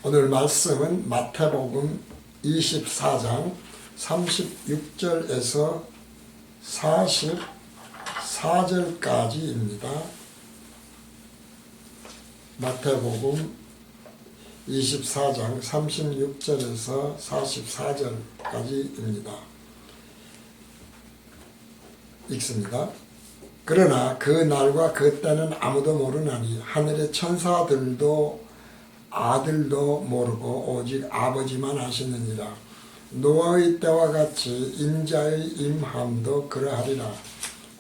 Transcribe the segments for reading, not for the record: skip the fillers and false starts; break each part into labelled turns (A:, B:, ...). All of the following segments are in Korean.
A: 오늘 말씀은 마태복음 24장 36절에서 44절까지입니다. 마태복음 24장 36절에서 44절까지입니다. 읽습니다. 그러나 그 날과 그 때는 아무도 모르나니 하늘의 천사들도 아들도 모르고 오직 아버지만 아시느니라. 노아의 때와 같이 인자의 임함도 그러하리라.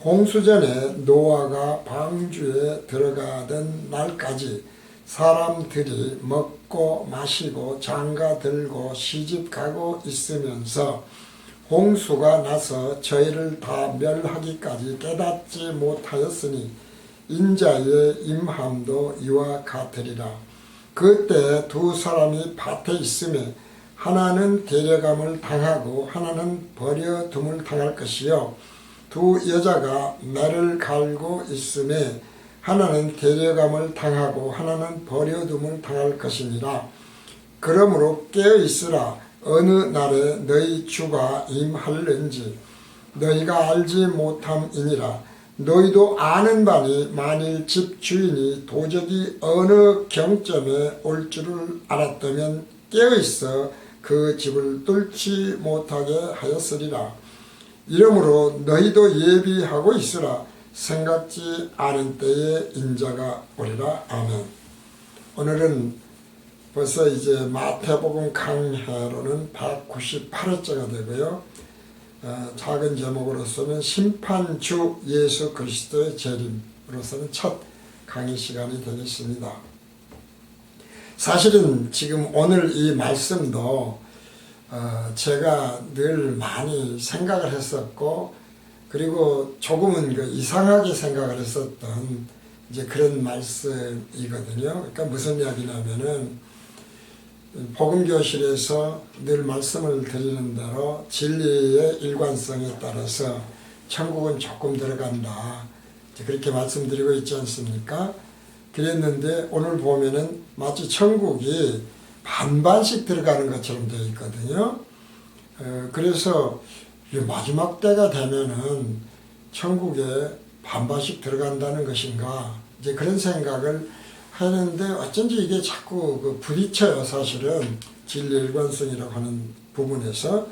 A: 홍수전에 노아가 방주에 들어가던 날까지 사람들이 먹고 마시고 장가들고 시집가고 있으면서 홍수가 나서 저희를 다 멸하기까지 깨닫지 못하였으니 인자의 임함도 이와 같으리라. 그때 두 사람이 밭에 있음에 하나는 데려감을 당하고 하나는 버려둠을 당할 것이요 두 여자가 매를 갈고 있음에 하나는 데려감을 당하고 하나는 버려둠을 당할 것이니라. 그러므로 깨어있으라. 어느 날에 너희 주가 임할는지 너희가 알지 못함이니라. 너희도 아는 바니 만일 집 주인이 도적이 어느 경점에 올 줄을 알았다면 깨어있어 그 집을 뚫지 못하게 하였으리라. 이러므로 너희도 예비하고 있으라. 생각지 않은 때에 인자가 오리라. 아멘. 오늘은 벌써 이제 마태복음 강해로는 198회째가 되고요. 작은 제목으로서는 심판주 예수 그리스도의 재림으로서는 첫 강의 시간이 되겠습니다. 사실은 지금 오늘 이 말씀도 제가 늘 많이 생각을 했었고, 그리고 조금은 이상하게 생각을 했었던 이제 그런 말씀이거든요. 그러니까 무슨 이야기냐면은 복음교실에서 늘 말씀을 드리는 대로 진리의 일관성에 따라서 천국은 조금 들어간다, 그렇게 말씀드리고 있지 않습니까? 그랬는데 오늘 보면은 마치 천국이 반반씩 들어가는 것처럼 되어 있거든요. 그래서 마지막 때가 되면은 천국에 반반씩 들어간다는 것인가, 이제 그런 생각을 하는데 어쩐지 이게 자꾸 부딪혀요. 사실은 진리 일관성이라고 하는 부분에서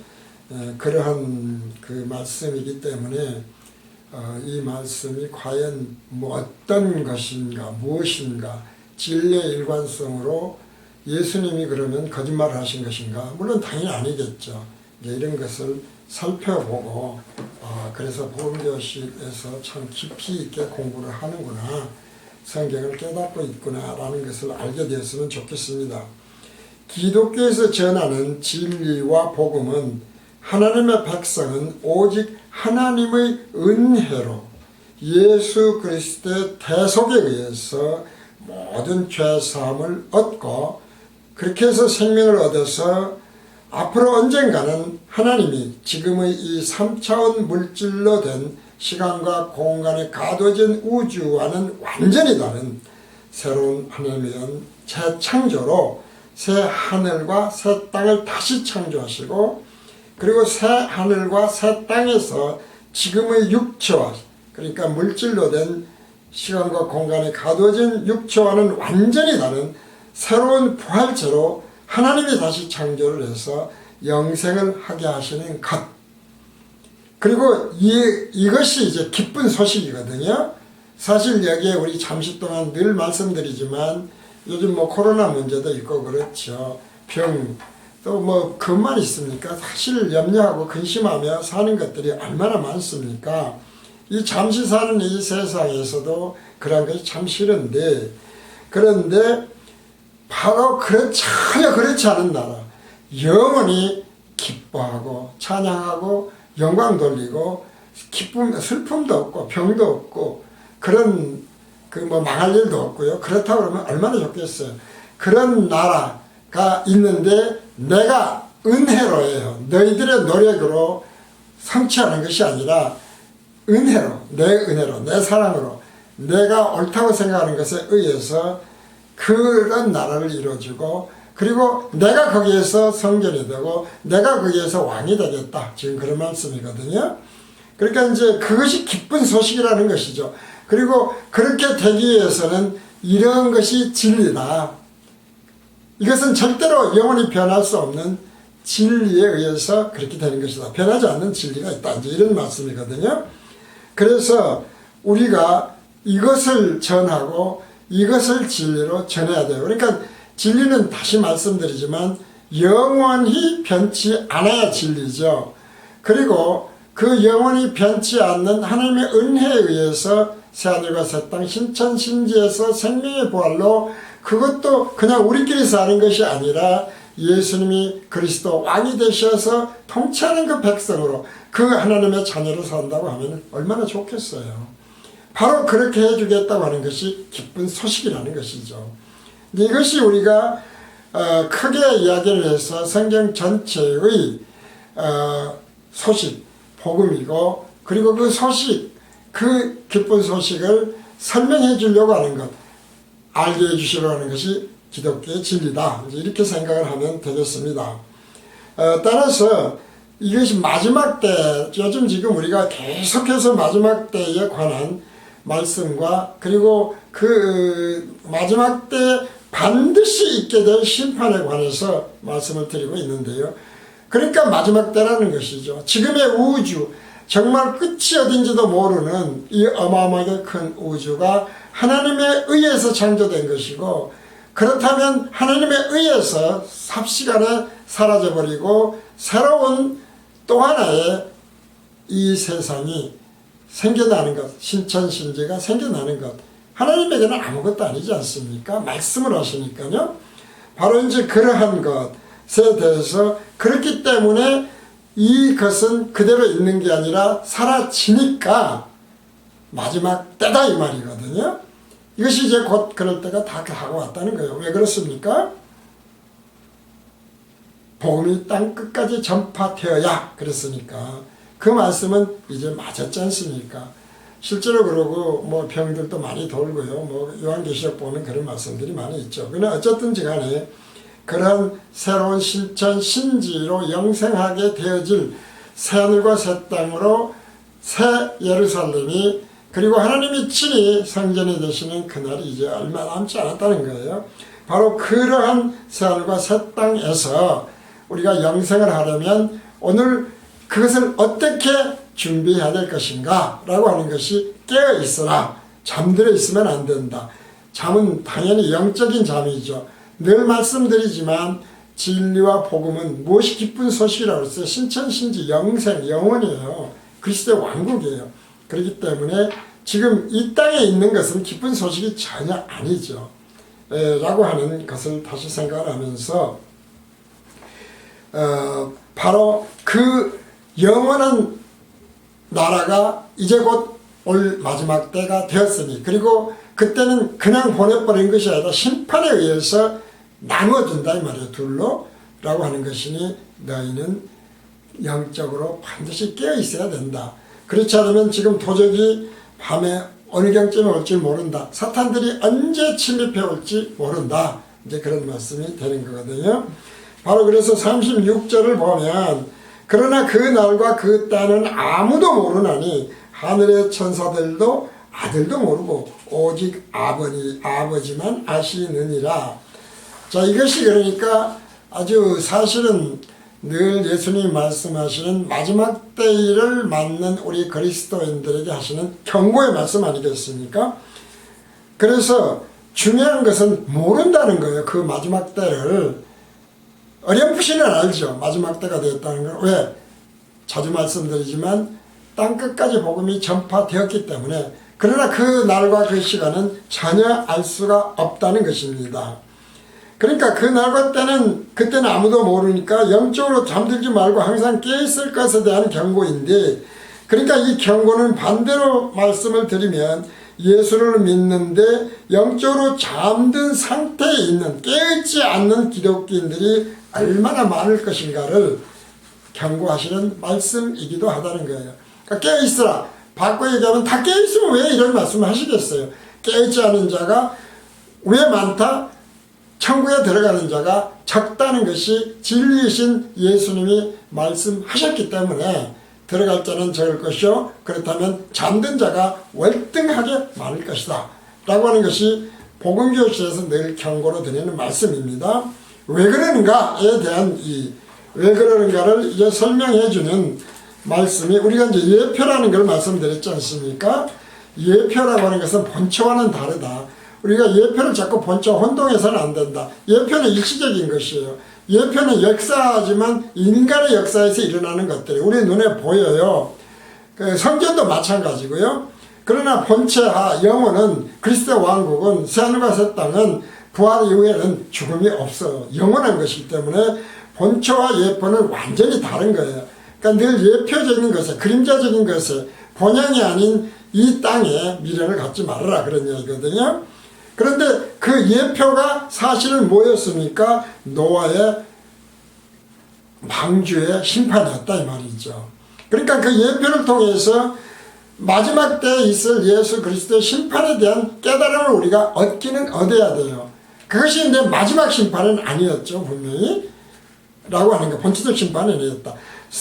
A: 그러한 말씀이기 때문에 이 말씀이 과연 어떤 것인가, 무엇인가, 진리의 일관성으로 예수님이 그러면 거짓말을 하신 것인가? 물론 당연히 아니겠죠. 이런 것을 살펴보고 그래서 복음교실에서 참 깊이 있게 공부를 하는구나, 성경을 깨닫고 있구나라는 것을 알게 되었으면 좋겠습니다. 기독교에서 전하는 진리와 복음은 하나님의 백성은 오직 하나님의 은혜로 예수 그리스도의 대속에 의해서 모든 죄사함을 얻고, 그렇게 해서 생명을 얻어서 앞으로 언젠가는 하나님이 지금의 이 3차원 물질로 된 시간과 공간에 가둬진 우주와는 완전히 다른 새로운 하나님에 대한 재창조로 새 하늘과 새 땅을 다시 창조하시고, 그리고 새 하늘과 새 땅에서 지금의 육체와, 그러니까 물질로 된 시간과 공간에 가둬진 육체와는 완전히 다른 새로운 부활체로 하나님이 다시 창조를 해서 영생을 하게 하시는 것, 그리고 이것이 이제 기쁜 소식이거든요. 사실 여기에 우리 잠시 동안 늘 말씀드리지만 요즘 코로나 문제도 있고 그렇죠. 병, 또 그만 있습니까? 사실 염려하고 근심하며 사는 것들이 얼마나 많습니까? 이 잠시 사는 이 세상에서도 그런 것이 참 싫은데, 그런데 바로 전혀 그렇지 않은 나라, 영원히 기뻐하고 찬양하고 영광 돌리고 기쁨, 슬픔도 없고 병도 없고 그런 망할 일도 없고요. 그렇다고 그러면 얼마나 좋겠어요. 그런 나라가 있는데 내가 은혜로 해요. 너희들의 노력으로 성취하는 것이 아니라 은혜로, 내 은혜로, 내 사랑으로 내가 옳다고 생각하는 것에 의해서 그런 나라를 이루어주고 그리고 내가 거기에서 성전이 되고 내가 거기에서 왕이 되겠다. 지금 그런 말씀이거든요. 그러니까 이제 그것이 기쁜 소식이라는 것이죠. 그리고 그렇게 되기 위해서는 이런 것이 진리다. 이것은 절대로 영원히 변할 수 없는 진리에 의해서 그렇게 되는 것이다. 변하지 않는 진리가 있다. 이제 이런 말씀이거든요. 그래서 우리가 이것을 전하고 이것을 진리로 전해야 돼요. 그러니까 진리는 다시 말씀드리지만 영원히 변치 않아야 진리죠. 그리고 그 영원히 변치 않는 하나님의 은혜에 의해서 새하늘과 새 땅 신천신지에서 생명의 부활로 그것도 그냥 우리끼리 사는 것이 아니라 예수님이 그리스도 왕이 되셔서 통치하는 그 백성으로 그 하나님의 자녀로 산다고 하면 얼마나 좋겠어요. 바로 그렇게 해주겠다고 하는 것이 기쁜 소식이라는 것이죠. 이것이 우리가 크게 이야기를 해서 성경 전체의 소식, 복음이고, 그리고 그 소식, 그 기쁜 소식을 설명해 주려고 하는 것, 알게 해주시려고 하는 것이 기독교의 진리다. 이렇게 생각을 하면 되겠습니다. 따라서 이것이 마지막 때, 요즘 지금 우리가 계속해서 마지막 때에 관한 말씀과 그리고 그 마지막 때 반드시 있게 될 심판에 관해서 말씀을 드리고 있는데요. 그러니까 마지막 때라는 것이죠. 지금의 우주, 정말 끝이 어딘지도 모르는 이 어마어마하게 큰 우주가 하나님에 의해서 창조된 것이고, 그렇다면 하나님에 의해서 삽시간에 사라져버리고 새로운 또 하나의 이 세상이 생겨나는 것, 신천신지가 생겨나는 것, 하나님에게는 아무것도 아니지 않습니까? 말씀을 하시니까요. 바로 이제 그러한 것에 대해서, 그렇기 때문에 이것은 그대로 있는 게 아니라 사라지니까 마지막 때다 이 말이거든요. 이것이 이제 곧 그럴 때가 다 하고 왔다는 거예요. 왜 그렇습니까? 복음이 땅 끝까지 전파되어야 그랬으니까. 그 말씀은 이제 맞았지 않습니까? 실제로 그러고 뭐 병들도 많이 돌고요. 뭐 요한계시록 보면 그런 말씀들이 많이 있죠. 그러나 어쨌든지 간에 그런 새로운 신천 신지로 영생하게 되어질 새하늘과 새 땅으로 새 예루살렘이, 그리고 하나님이 친히 성전이 되시는 그날이 이제 얼마 남지 않았다는 거예요. 바로 그러한 새하늘과 새 땅에서 우리가 영생을 하려면 오늘 그것을 어떻게 준비해야 될 것인가 라고 하는 것이 깨어 있어라. 잠들어 있으면 안 된다. 잠은 당연히 영적인 잠이죠. 늘 말씀드리지만 진리와 복음은 무엇이 기쁜 소식이라고 했어요? 신천신지 영생, 영원이에요. 그리스도의 왕국이에요. 그렇기 때문에 지금 이 땅에 있는 것은 기쁜 소식이 전혀 아니죠. 라고 하는 것을 다시 생각을 하면서 바로 그 영원한 나라가 이제 곧 올 마지막 때가 되었으니, 그리고 그때는 그냥 보내버린 것이 아니라 심판에 의해서 나누어진다 이 말이에요. 둘로 라고 하는 것이니 너희는 영적으로 반드시 깨어 있어야 된다. 그렇지 않으면 지금 도적이 밤에 어느 경쯤에 올지 모른다. 사탄들이 언제 침입해 올지 모른다. 이제 그런 말씀이 되는 거거든요. 바로 그래서 36절을 보면, 그러나 그 날과 그 때는 아무도 모르나니 하늘의 천사들도 아들도 모르고 오직 아버지만 아시느니라. 자, 이것이 그러니까 아주 사실은 늘 예수님이 말씀하시는 마지막 때를 맞는 우리 그리스도인들에게 하시는 경고의 말씀 아니겠습니까? 그래서 중요한 것은 모른다는 거예요. 그 마지막 때를. 어렴풋이는 알죠. 마지막 때가 되었다는 걸. 왜? 자주 말씀드리지만 땅 끝까지 복음이 전파되었기 때문에. 그러나 그 날과 그 시간은 전혀 알 수가 없다는 것입니다. 그러니까 그 날과 때는, 그때는 아무도 모르니까 영적으로 잠들지 말고 항상 깨어있을 것에 대한 경고인데, 그러니까 이 경고는 반대로 말씀을 드리면 예수를 믿는데 영적으로 잠든 상태에 있는, 깨어있지 않는 기독교인들이 얼마나 많을 것인가를 경고하시는 말씀이기도 하다는 거예요. 그러니까 깨어있으라. 바꿔 얘기하면 다 깨어있으면 왜 이런 말씀을 하시겠어요? 깨어있지 않은 자가 왜 많다? 천국에 들어가는 자가 적다는 것이 진리이신 예수님이 말씀하셨기 때문에 들어갈 자는 적을 것이요 그렇다면 잠든 자가 월등하게 많을 것이다 라고 하는 것이 복음교실에서 늘 경고로 드리는 말씀입니다. 왜 그러는가에 대한 왜 그러는가를 이제 설명해 주는 말씀이 우리가 이제 예표라는 걸 말씀드렸지 않습니까? 예표라고 하는 것은 본처와는 다르다. 우리가 예표를 자꾸 본처와 혼동해서는 안 된다. 예표는 일시적인 것이에요. 예표는 역사지만 인간의 역사에서 일어나는 것들이 우리 눈에 보여요. 성전도 마찬가지고요. 그러나 본체하 영혼은 그리스도 왕국은 새하늘과 새 땅은 부활 이후에는 죽음이 없어요. 영원한 것이기 때문에 본처와 예표는 완전히 다른 거예요. 그러니까 늘 예표적인 것에 그림자적인 것에 본향이 아닌 이 땅에 미련을 갖지 말아라 그런 얘기거든요. 그런데 그 예표가 사실은 뭐였습니까? 노아의 방주의 심판이었다 이 말이죠. 그러니까 그 예표를 통해서 마지막 때에 있을 예수 그리스도의 심판에 대한 깨달음을 우리가 얻어야 돼요. 그것이 이제 마지막 심판은 아니었죠 분명히 라고 하는 거 본질적 심판은 아니었다.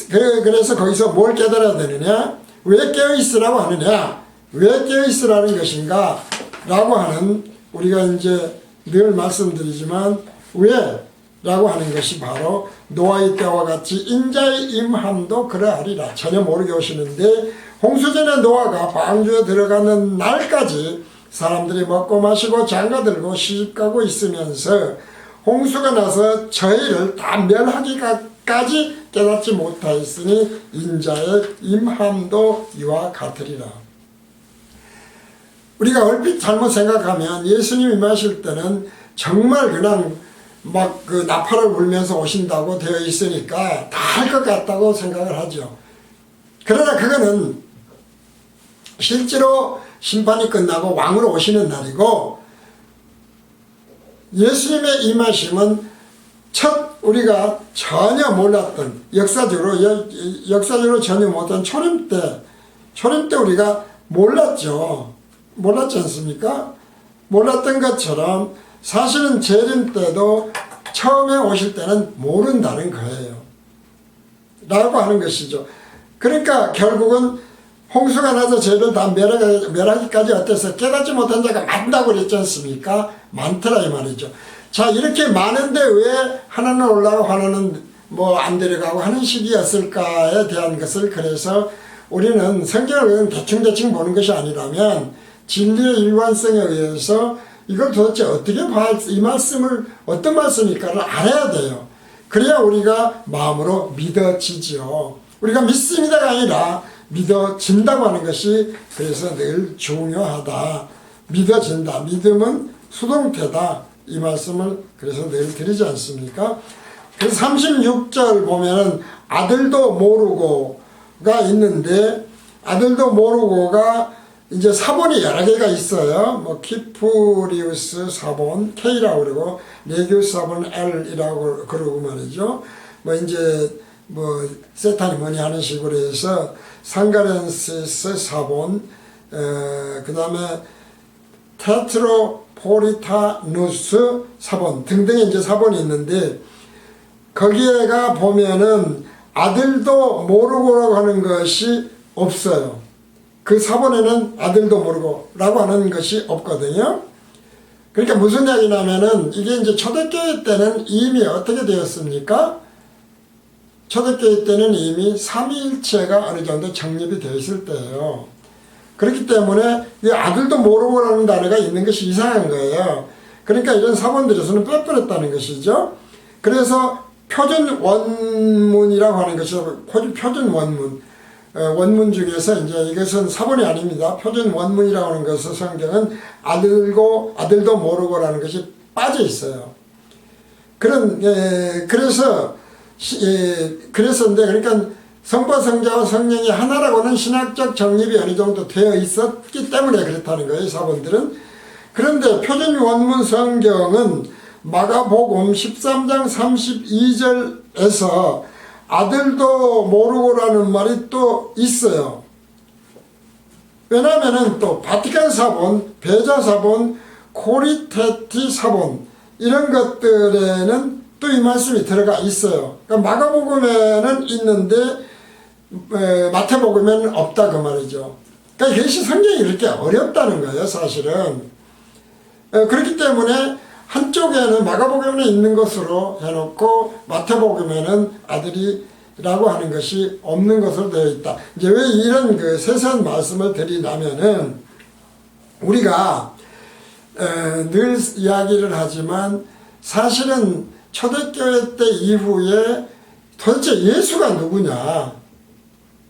A: 그래서 거기서 뭘 깨달아야 되느냐, 왜 깨어있으라고 하느냐, 왜 깨어있으라는 것인가 라고 하는 우리가 이제 늘 말씀드리지만 왜 라고 하는 것이 바로 노아의 때와 같이 인자의 임함도 그러하리라. 전혀 모르게 오시는데 홍수전에 노아가 방주에 들어가는 날까지 사람들이 먹고 마시고 장가들고 시집가고 있으면서 홍수가 나서 저희를 다 멸하기까지 깨닫지 못하였으니 인자의 임함도 이와 같으리라. 우리가 얼핏 잘못 생각하면 예수님이 임하실 때는 정말 그냥 막 그 나팔을 불면서 오신다고 되어 있으니까 다 할 것 같다고 생각을 하죠. 그러나 그거는 실제로 심판이 끝나고 왕으로 오시는 날이고 예수님의 임하심은 첫 우리가 전혀 몰랐던 역사적으로 전혀 못한 초림 때 우리가 몰랐지 않습니까? 몰랐던 것처럼 사실은 재림 때도 처음에 오실 때는 모른다는 거예요. 라고 하는 것이죠. 그러니까 결국은 홍수가 나서 죄를 다 멸하기까지 어때서 깨닫지 못한 자가 많다고 그랬지 않습니까? 많더라 이 말이죠. 자 이렇게 많은데 왜 하나는 올라가고 하나는 뭐 안 데려가고 하는 식이었을까에 대한 것을 그래서 우리는 성경을 대충 보는 것이 아니라면 진리의 일관성에 의해서 이걸 도대체 어떻게 봐야 이 말씀을 어떤 말씀일까를 알아야 돼요. 그래야 우리가 마음으로 믿어지죠. 우리가 믿습니다가 아니라 믿어진다고 하는 것이 그래서 늘 중요하다. 믿어진다. 믿음은 수동태다. 이 말씀을 그래서 늘 드리지 않습니까? 그래서 36절 보면은 아들도 모르고가 있는데 아들도 모르고가 이제 사본이 여러 개가 있어요. 뭐 키프리우스 사본 K라고 그러고 레기우스 사본 L이라고 그러고 말이죠. 뭐 이제 뭐 세탄이 뭐니 하는 식으로 해서 상가렌시스 사본 그 다음에 테트로포리타누스 사본 등등의 이제 사본이 있는데 거기에가 보면은 아들도 모르고라고 하는 것이 없어요. 그 사본에는 아들도 모르고 라고 하는 것이 없거든요. 그러니까 무슨 이야기냐면은 이게 이제 초대교회 때는 이미 어떻게 되었습니까? 초대교회 때는 이미 삼위일체가 어느 정도 정립이 되어 있을 때예요. 그렇기 때문에 이 아들도 모르고라는 단어가 있는 것이 이상한 거예요. 그러니까 이런 사본들에서는 빼버렸다는 것이죠. 그래서 표준 원문이라고 하는 것이 표준 원문. 원문 중에서 이제 이것은 사본이 아닙니다. 표준 원문이라고 하는 것은 성경은 아들도 모르고라는 것이 빠져 있어요. 그래서 그러니까 성부와 성자와 성령이 하나라고는 신학적 정립이 어느 정도 되어 있었기 때문에 그렇다는 거예요. 사본들은. 그런데 표준 원문 성경은 마가복음 13장 32절에서 아들도 모르고라는 말이 또 있어요. 왜냐면은 또 바티칸 사본, 베자 사본, 코리테티 사본 이런 것들에는 또 이 말씀이 들어가 있어요. 그러니까 마가복음에는 있는데 마태복음에는 없다 그 말이죠. 그러니까 이것이 성경이 이렇게 어렵다는 거예요, 사실은. 그렇기 때문에 한쪽에는 마가복음에 있는 것으로 해놓고 마태복음에는 아들이라고 하는 것이 없는 것으로 되어 있다. 이제 왜 이런 그 세세한 말씀을 드리냐면은 우리가 늘 이야기를 하지만 사실은 초대교회 때 이후에 도대체 예수가 누구냐,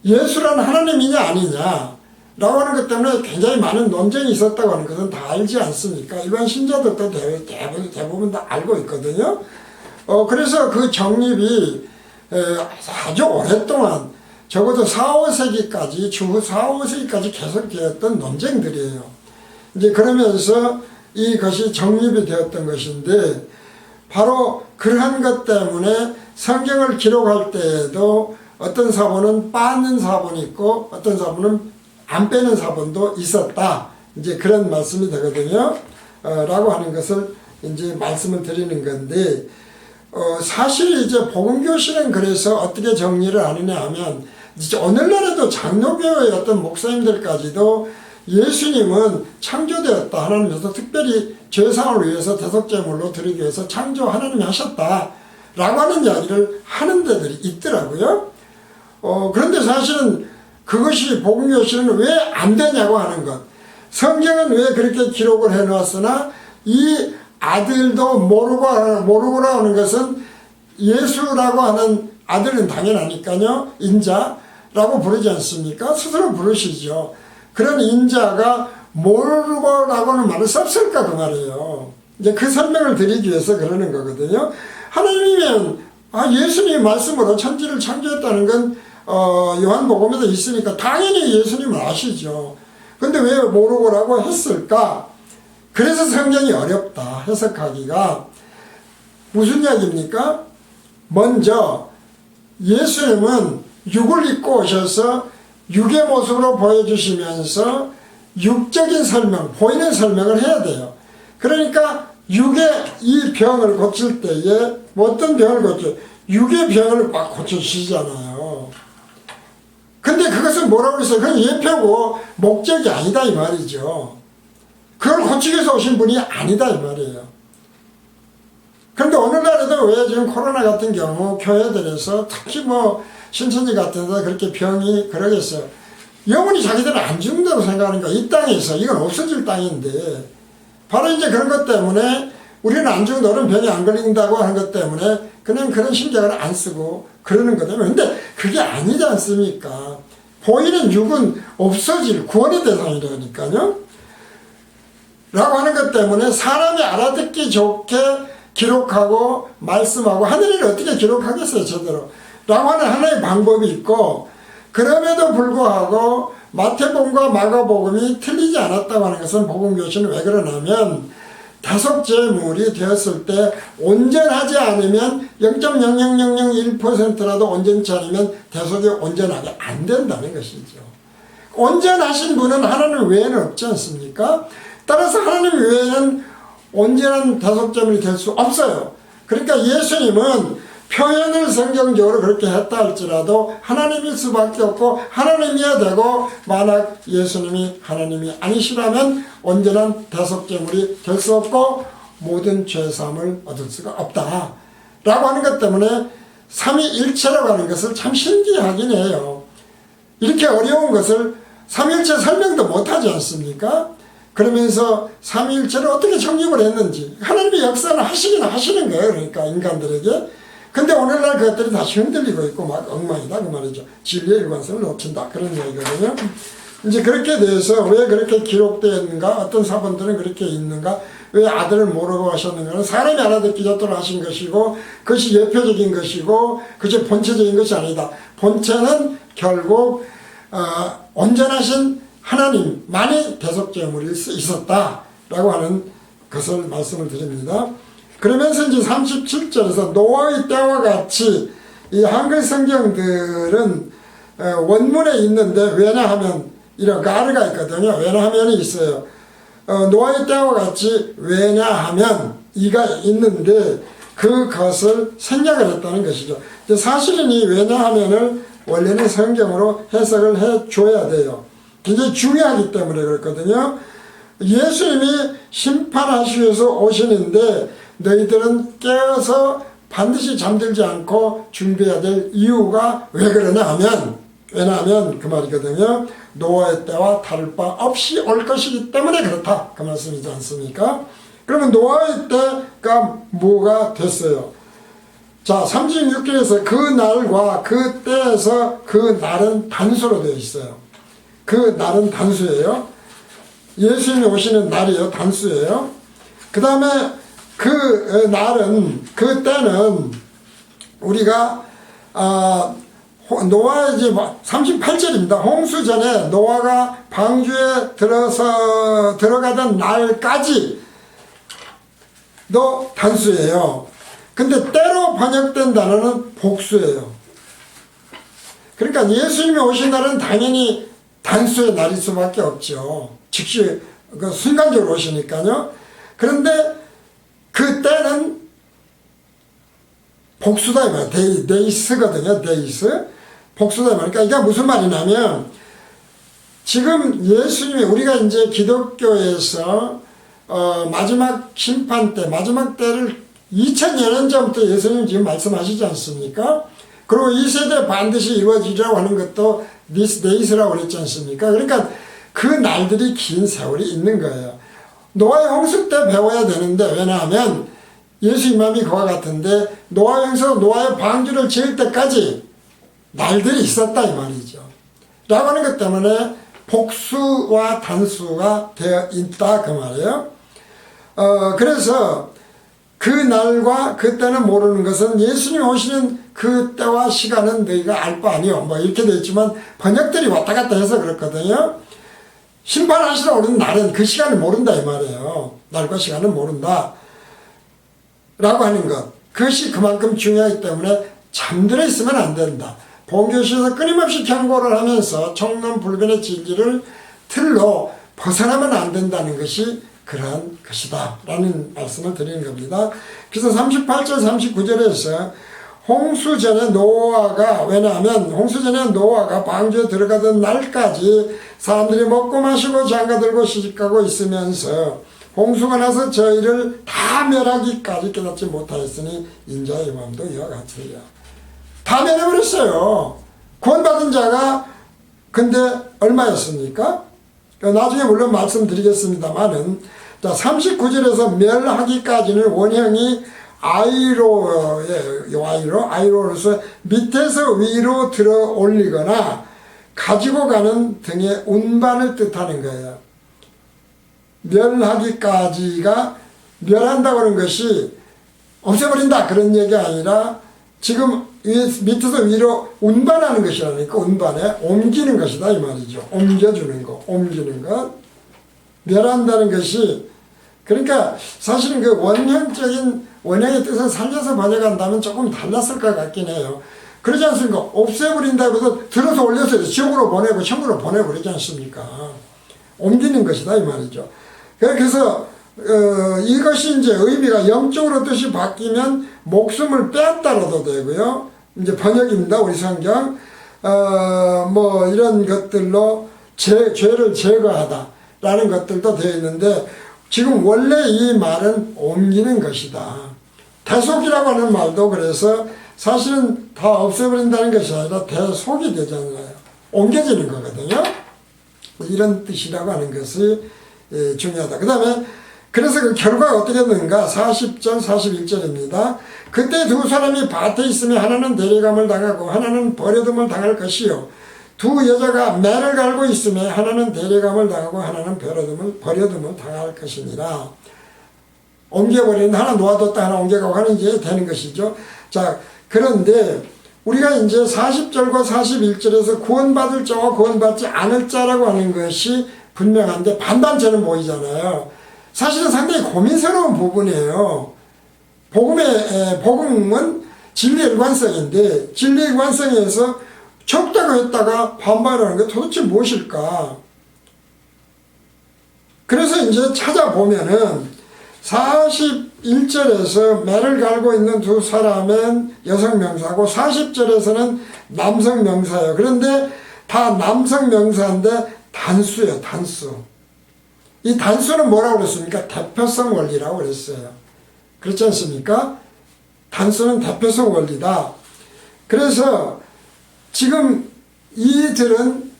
A: 예수란 하나님이냐 아니냐 라고 하는 것 때문에 굉장히 많은 논쟁이 있었다고 하는 것은 다 알지 않습니까? 일반 신자들도 대부분 다 알고 있거든요. 그래서 그 정립이 아주 오랫동안 적어도 4, 5세기까지 주후 4, 5세기까지 계속되었던 논쟁들이에요. 이제 그러면서 이것이 정립이 되었던 것인데 바로 그러한 것 때문에 성경을 기록할 때에도 어떤 사본은 빠는 사본이 있고 어떤 사본은 안 빼는 사본도 있었다. 이제 그런 말씀이 되거든요. 라고 하는 것을 이제 말씀을 드리는 건데, 사실 이제 복음교실은 그래서 어떻게 정리를 하느냐 하면, 이제 오늘날에도 장로교의 어떤 목사님들까지도 예수님은 창조되었다. 하나님께서 특별히 죄사함을 위해서 대속제물로 드리기 위해서 창조 하나님이 하셨다. 라고 하는 이야기를 하는 데들이 있더라고요. 그런데 사실은 그것이 복음교실은 왜 안 되냐고 하는 것. 성경은 왜 그렇게 기록을 해놓았으나 이 아들도 모르고라 하는 것은 예수라고 하는 아들은 당연하니까요. 인자라고 부르지 않습니까? 스스로 부르시죠. 그런 인자가 모르고라고 하는 말을 썼을까 그 말이에요. 이제 그 설명을 드리기 위해서 그러는 거거든요. 하나님이면 예수님의 말씀으로 천지를 창조했다는 건 요한복음에도 있으니까 당연히 예수님을 아시죠. 근데 왜 모르고라고 했을까? 그래서 성경이 어렵다 해석하기가. 무슨 이야기입니까? 먼저 예수님은 육을 입고 오셔서 육의 모습으로 보여주시면서 육적인 설명, 보이는 설명을 해야 돼요. 그러니까 육의 이 병을 고칠 때에 어떤 병을 고쳐? 육의 병을 막 고쳐주시잖아요. 근데 그것은 뭐라고 했어요? 그건 예표고 목적이 아니다 이 말이죠. 그걸 고치기 위해서 오신 분이 아니다 이 말이에요. 그런데 오늘날에도 왜 지금 코로나 같은 경우 교회들에서 특히 뭐 신천지 같은 데 그렇게 병이 그러겠어요. 영원히 자기들은 안 죽는다고 생각하는 거야. 이 땅에서. 이건 없어질 땅인데 바로 이제 그런 것 때문에 우리는 안 죽는다, 너는 병이 안 걸린다고 하는 것 때문에 그냥 그런 신경을 안 쓰고 그러는 거거든요. 근데 그게 아니지 않습니까? 보이는 육은 없어질 구원의 대상이라니까요. 라고 하는 것 때문에 사람이 알아듣기 좋게 기록하고 말씀하고 하늘을 어떻게 기록하겠어요 제대로. 라고 하는 하나의 방법이 있고, 그럼에도 불구하고 마태복음과 마가복음이 틀리지 않았다고 하는 것은 복음교실은 왜 그러냐면 다속제물이 되었을 때 온전하지 않으면 0.00001%라도 온전치 않으면 대속이 온전하게 안 된다는 것이죠. 온전하신 분은 하나님 외에는 없지 않습니까? 따라서 하나님 외에는 온전한 대속제물이 될 수 없어요. 그러니까 예수님은 표현을 성경적으로 그렇게 했다 할지라도 하나님일 수밖에 없고 하나님이어야 되고, 만약 예수님이 하나님이 아니시라면 온전한 대속제물이 될 수 없고 모든 죄사함을 얻을 수가 없다 라고 하는 것 때문에 삼위일체라고 하는 것을 참 신기하긴 해요. 이렇게 어려운 것을 삼위일체 설명도 못하지 않습니까? 그러면서 삼위일체를 어떻게 정립을 했는지 하나님의 역사는 하시긴 하시는 거예요. 그러니까 인간들에게. 근데 오늘날 그것들이 다시 흔들리고 있고 막 엉망이다 그 말이죠. 진리의 일관성을 놓친다 그런 얘기거든요. 이제 그렇게 돼서 왜 그렇게 기록되었는가, 어떤 사본들은 그렇게 있는가, 왜 아들을 모르고 하셨는가는 사람이 알아듣기 좋도록 하신 것이고 그것이 예표적인 것이고 그것이 본체적인 것이 아니다. 본체는 결국 온전하신 하나님만이 대속제물이 있었다라고 하는 것을 말씀을 드립니다. 그러면서 이제 37절에서 노아의 때와 같이 이 한글 성경들은 원문에 있는데 왜냐하면 이런 가르가 있거든요. 왜냐하면이 있어요. 노아의 때와 같이 왜냐하면 이가 있는데 그것을 생략을 했다는 것이죠. 사실은 이 왜냐하면을 원래는 성경으로 해석을 해줘야 돼요. 굉장히 중요하기 때문에 그렇거든요. 예수님이 심판하시기 위해서 오시는데 너희들은 깨어서 반드시 잠들지 않고 준비해야 될 이유가 왜 그러냐 하면, 왜냐하면 그 말이거든요. 노아의 때와 다를 바 없이 올 것이기 때문에 그렇다, 그 말씀이지 않습니까? 그러면 노아의 때가 뭐가 됐어요? 자, 36절에서 그 날과 그 때에서 그 날은 단수로 되어 있어요. 그 날은 단수예요. 예수님이 오시는 날이요, 단수예요. 그 다음에 그 날은, 그 때는 우리가 노아의 이제 38절입니다. 홍수 전에 노아가 방주에 들어가던 날까지도 단수예요. 근데 때로 번역된 단어는 복수예요. 그러니까 예수님이 오신 날은 당연히 단수의 날일 수밖에 없죠. 즉시 순간적으로 오시니까요. 그런데 그 때는 복수다 이 말이에요. 데이스거든요. 데이스. 복수다 이 말이에요. 그러니까 이게 무슨 말이냐면 지금 예수님이 우리가 이제 기독교에서 마지막 심판 때, 마지막 때를 2000년 전부터 예수님 지금 말씀하시지 않습니까? 그리고 이 세대 반드시 이루어지려고 하는 것도 this days라고 그랬지 않습니까? 그러니까 그 날들이 긴 세월이 있는 거예요. 노아의 홍수 때 배워야 되는데, 왜냐하면 예수 이맘이 그와 같은데 노아의 홍수, 노아의 방주를 지을 때까지 날들이 있었다 이 말이죠. 라고 하는 것 때문에 복수와 단수가 되어 있다 그 말이에요. 그래서 그 날과 그 때는 모르는 것은 예수님이 오시는 그 때와 시간은 너희가 알 바 아니요. 뭐 이렇게 되어 있지만 번역들이 왔다 갔다 해서 그렇거든요. 심판하시러 오는 날은 그 시간을 모른다 이 말이에요. 날과 시간을 모른다 라고 하는 것, 그것이 그만큼 중요하기 때문에 잠들어 있으면 안 된다. 본교시에서 끊임없이 경고를 하면서 청론불변의 진리를 틀로 벗어나면 안 된다는 것이 그러한 것이다 라는 말씀을 드리는 겁니다. 그래서 38절 39절에서 홍수 전에 노아가, 왜냐하면 홍수 전에 노아가 방주에 들어가던 날까지 사람들이 먹고 마시고 장가들고 시집가고 있으면서 홍수가 나서 저희를 다 멸하기까지 깨닫지 못하였으니 인자의 마음도 이와 같으리라. 다 멸해버렸어요. 구원받은 자가 근데 얼마였습니까? 나중에 물론 말씀드리겠습니다만은, 자, 39절에서 멸하기까지는 원형이 아이로로서 밑에서 위로 들어 올리거나 가지고 가는 등의 운반을 뜻하는 거예요. 멸하기까지가 멸한다고 하는 것이 없애버린다 그런 얘기가 아니라 지금 밑에서 위로 운반하는 것이라니까, 운반에 옮기는 것이다 이 말이죠. 옮겨주는 거, 옮기는 것. 멸한다는 것이, 그러니까 사실은 그 원형의 뜻을 살려서 번역한다면 조금 달랐을 것 같긴 해요. 그러지 않습니까? 없애버린다고 해서 들어서 올려서 지옥으로 보내고 천국으로 보내고 그러지 않습니까? 옮기는 것이다 이 말이죠. 그래서 이것이 이제 의미가 영적으로 뜻이 바뀌면 목숨을 빼앗다라도 되고요. 이제 번역입니다. 우리 성경. 뭐 이런 것들로 죄를 제거하다라는 것들도 되어 있는데, 지금 원래 이 말은 옮기는 것이다. 대속이라고 하는 말도 그래서 사실은 다 없애버린다는 것이 아니라 대속이 되잖아요. 옮겨지는 거거든요. 이런 뜻이라고 하는 것이 중요하다. 그 다음에 그래서 그 결과가 어떻게 되는가? 40절 41절입니다. 그때 두 사람이 밭에 있으면 하나는 대리감을 당하고 하나는 버려둠을 당할 것이요, 두 여자가 매를 갈고 있으면 하나는 대리감을 당하고 하나는 버려둠을 당할 것이니라. 옮겨버리는, 하나 놓아뒀다 하나 옮겨가고 하는 게 되는 것이죠. 자, 그런데 우리가 이제 40절과 41절에서 구원받을 자와 구원받지 않을 자라고 하는 것이 분명한데 반반처럼 보이잖아요. 사실은 상당히 고민스러운 부분이에요. 복음은 진리의 일관성인데, 진리의 일관성에서 적다고 했다가 반발하는 게 도대체 무엇일까? 그래서 이제 찾아보면은 41절에서 매를 갈고 있는 두 사람은 여성 명사고 40절에서는 남성 명사예요. 그런데 다 남성 명사인데 단수예요. 단수. 이 단수는 뭐라고 그랬습니까? 대표성 원리라고 그랬어요. 그렇지 않습니까? 단수는 대표성 원리다. 그래서 지금 이들은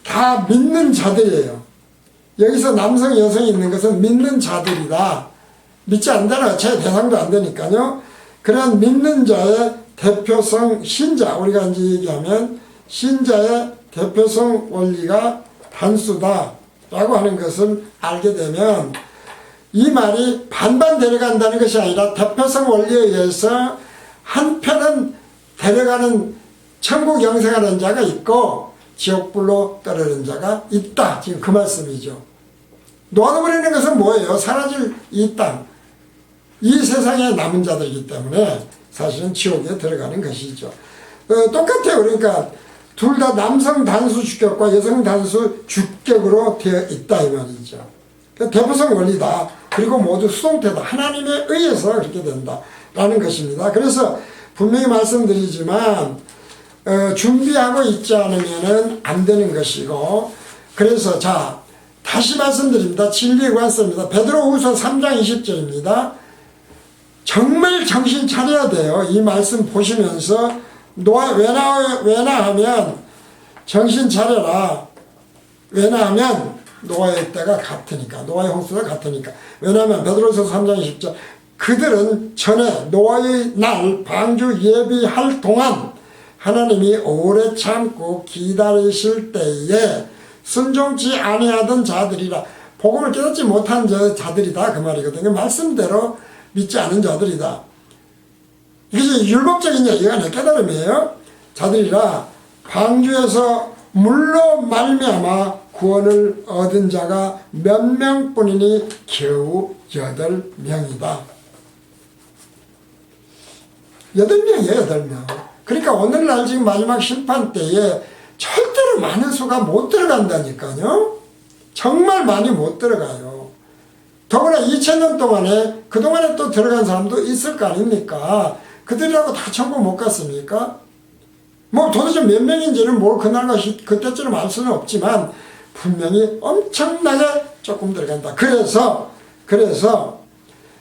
A: 다 믿는 자들이에요. 여기서 남성, 여성이 있는 것은 믿는 자들이다. 믿지 않다라 제 대상도 안 되니까요. 그런 믿는 자의 대표성 신자, 우리가 이제 얘기하면 신자의 대표성 원리가 단수다 라고 하는 것을 알게 되면 이 말이 반반 데려간다는 것이 아니라 대표성 원리에 의해서 한편은 데려가는 천국 영생하는 자가 있고 지옥불로 떨어지는 자가 있다. 지금 그 말씀이죠. 놓아버리는 것은 뭐예요? 사라질 이 땅, 이 세상에 남은 자들이기 때문에 사실은 지옥에 들어가는 것이죠. 똑같아요. 그러니까 둘 다 남성 단수 주격과 여성 단수 주격으로 되어 있다 이 말이죠. 대표성 원리다. 그리고 모두 수동태다. 하나님에 의해서 그렇게 된다라는 것입니다. 그래서 분명히 말씀드리지만 준비하고 있지 않으면 안 되는 것이고, 그래서 자 다시 말씀드립니다. 진리의 관점입니다. 베드로후서 3장 20절입니다. 정말 정신 차려야 돼요. 이 말씀 보시면서 왜냐하면 정신 차려라. 왜냐하면 노아의 때가 같으니까, 노아의 홍수가 같으니까. 왜냐하면 베드로후서 3장 20절 그들은 전에 노아의 날 방주 예비할 동안 하나님이 오래 참고 기다리실 때에 순종치 아니하던 자들이라. 복음을 깨닫지 못한 자들이다 그 말이거든요. 말씀대로 믿지 않은 자들이다. 이게 율법적인 얘기가 아니라 깨달음이에요. 자들이라 방주에서 물로 말미암아 구원을 얻은 자가 몇 명뿐이니 겨우 8명이다. 8명이에요. 8명. 그러니까 오늘날 지금 마지막 심판 때에 절대로 많은 수가 못 들어간다니까요. 정말 많이 못 들어가요. 더구나 2000년 동안에 그동안에 또 들어간 사람도 있을 거 아닙니까? 그들이라고 다 천국 못 갔습니까? 뭐 도대체 몇 명인지는 뭐 그날과 그때쯤은 알 수는 없지만 분명히 엄청나게 조금 들어간다. 그래서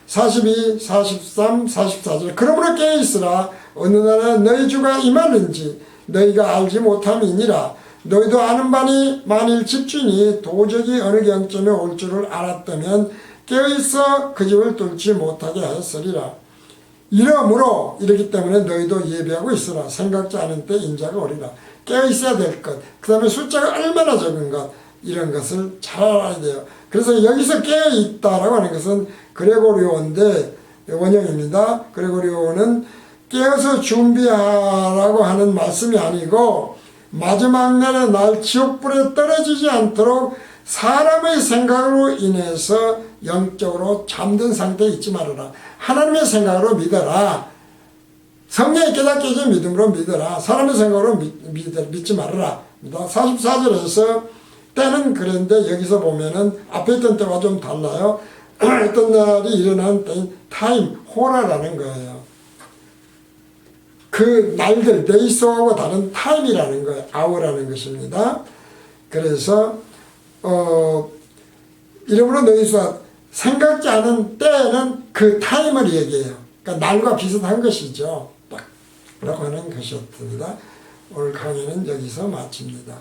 A: 42, 43, 44절 그러므로 깨어있으라. 어느 날에 너희 주가 임하는지 너희가 알지 못함이니라. 너희도 아는 바니 만일 집주인이 도적이 어느 경점에 올 줄을 알았다면 깨어있어 그 집을 뚫지 못하게 하였으리라. 이러므로 이러기 때문에 너희도 예비하고 있으라. 생각지 않은 때 인자가 오리라. 깨어있어야 될 것, 그 다음에 숫자가 얼마나 적은 것, 이런 것을 잘 알아야 돼요. 그래서 여기서 깨어있다라고 하는 것은 그레고리오인데 원형입니다. 그레고리오는 깨어서 준비하라고 하는 말씀이 아니고 마지막 날에 날 지옥불에 떨어지지 않도록 사람의 생각으로 인해서 영적으로 잠든 상태에 있지 말아라. 하나님의 생각으로 믿어라. 성령이 깨닫게 해준 믿음으로 믿어라. 사람의 생각으로 믿지 말아라. 44절에서 때는 그런데 여기서 보면은 앞에 있던 때와 좀 달라요. 어떤 날이 일어난 때인 타임, 호라라는 거예요. 그 날들, 데이스하고 다른 타임이라는 거예요. 아워라는 것입니다. 그래서 이러므로 너희서 생각지 않은 때는 그 타임을 얘기해요. 그러니까 날과 비슷한 것이죠. 라고 하는 것이었습니다. 오늘 강의는 여기서 마칩니다.